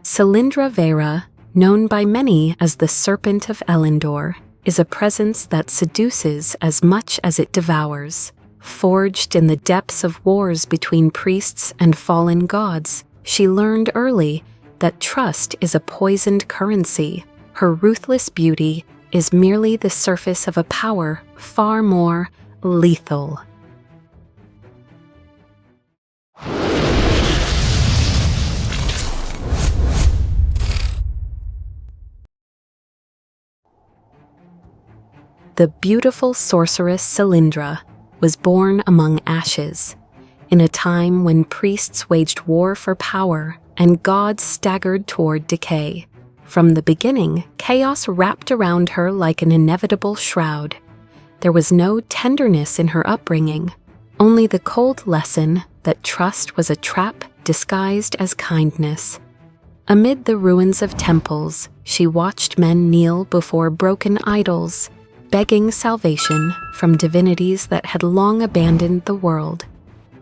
Selindra Veyra, known by many as the Serpent of Elyndor, is a presence that seduces as much as it devours. Forged in the depths of wars between priests and fallen gods, she learned early that trust is a poisoned currency. Her ruthless beauty is merely the surface of a power far more lethal. The beautiful sorceress Selindra was born among ashes, in a time when priests waged war for power and gods staggered toward decay. From the beginning, chaos wrapped around her like an inevitable shroud. There was no tenderness in her upbringing, only the cold lesson that trust was a trap disguised as kindness. Amid the ruins of temples, she watched men kneel before broken idols, begging salvation from divinities that had long abandoned the world.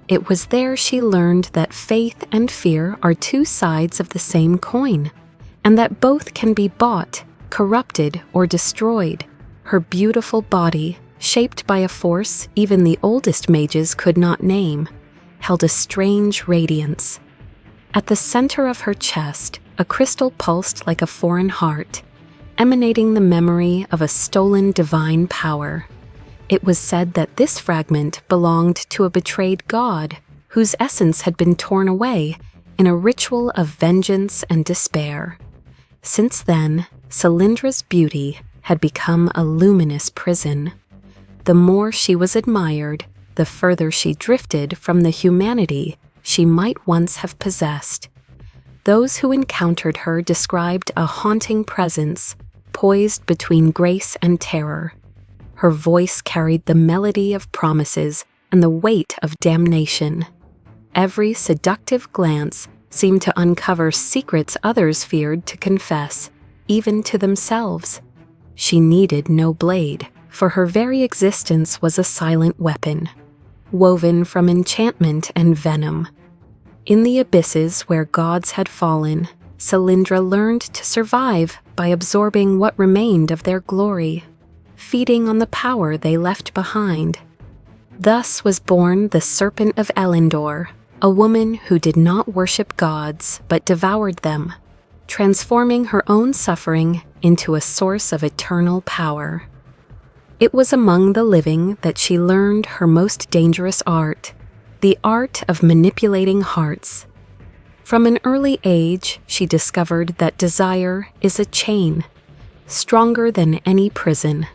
It was there she learned that faith and fear are two sides of the same coin, and that both can be bought, corrupted, or destroyed. Her beautiful body, shaped by a force even the oldest mages could not name, held a strange radiance. At the center of her chest, a crystal pulsed like a foreign heart, emanating the memory of a stolen divine power. It was said that this fragment belonged to a betrayed god whose essence had been torn away in a ritual of vengeance and despair. Since then, Selindra's beauty had become a luminous prison. The more she was admired, the further she drifted from the humanity she might once have possessed. Those who encountered her described a haunting presence, poised between grace and terror. Her voice carried the melody of promises and the weight of damnation. Every seductive glance seemed to uncover secrets others feared to confess, even to themselves. She needed no blade, for her very existence was a silent weapon, woven from enchantment and venom. In the abysses where gods had fallen, Selindra learned to survive by absorbing what remained of their glory, feeding on the power they left behind. Thus was born the Serpent of Elyndor, a woman who did not worship gods but devoured them, transforming her own suffering into a source of eternal power. It was among the living that she learned her most dangerous art, the art of manipulating hearts. From an early age, she discovered that desire is a chain, stronger than any prison,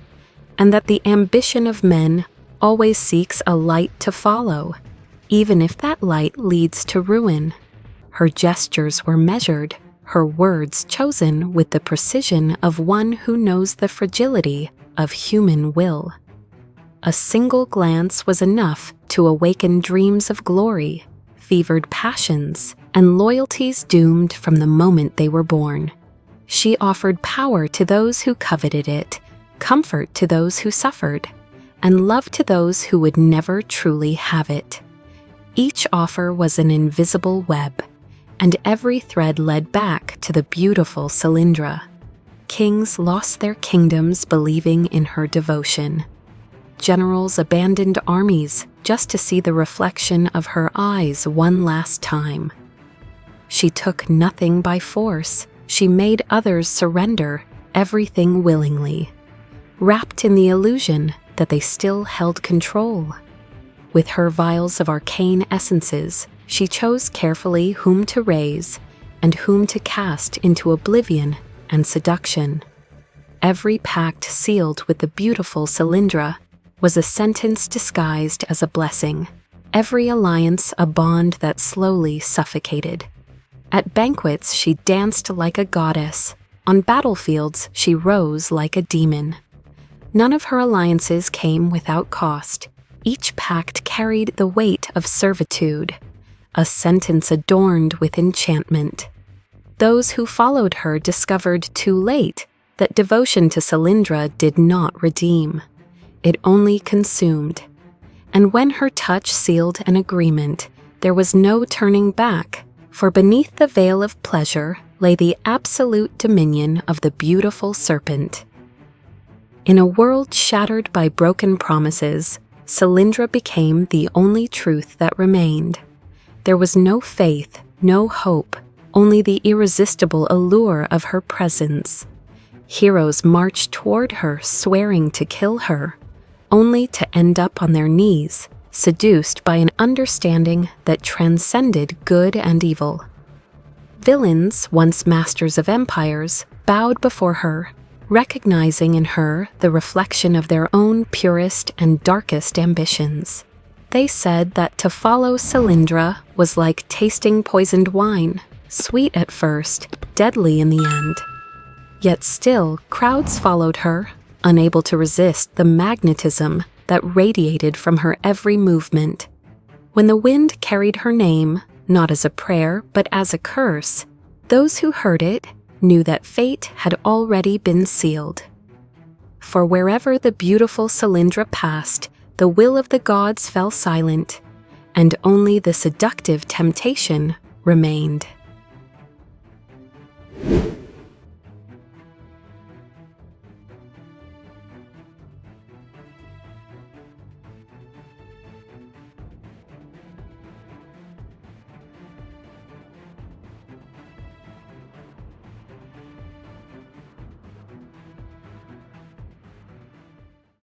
and that the ambition of men always seeks a light to follow, even if that light leads to ruin. Her gestures were measured, her words chosen with the precision of one who knows the fragility of human will. A single glance was enough to awaken dreams of glory, fevered passions, and loyalties doomed from the moment they were born. She offered power to those who coveted it, comfort to those who suffered, and love to those who would never truly have it. Each offer was an invisible web, and every thread led back to the beautiful Selindra. Kings lost their kingdoms believing in her devotion. Generals abandoned armies just to see the reflection of her eyes one last time. She took nothing by force. She made others surrender everything willingly, wrapped in the illusion that they still held control. With her vials of arcane essences, she chose carefully whom to raise and whom to cast into oblivion and seduction. Every pact sealed with the beautiful Selindra was a sentence disguised as a blessing, every alliance a bond that slowly suffocated. At banquets, she danced like a goddess. On battlefields, she rose like a demon. None of her alliances came without cost. Each pact carried the weight of servitude, a sentence adorned with enchantment. Those who followed her discovered too late that devotion to Selindra did not redeem. It only consumed. And when her touch sealed an agreement, there was no turning back, for beneath the veil of pleasure lay the absolute dominion of the beautiful serpent. In a world shattered by broken promises, Selindra became the only truth that remained. There was no faith, no hope, only the irresistible allure of her presence. Heroes marched toward her, swearing to kill her, only to end up on their knees, seduced by an understanding that transcended good and evil. Villains, once masters of empires, bowed before her, recognizing in her the reflection of their own purest and darkest ambitions. They said that to follow Selindra was like tasting poisoned wine, sweet at first, deadly in the end. Yet still, crowds followed her, unable to resist the magnetism that radiated from her every movement. When the wind carried her name, not as a prayer but as a curse, those who heard it knew that fate had already been sealed. For wherever the beautiful Selindra passed, the will of the gods fell silent, and only the seductive temptation remained.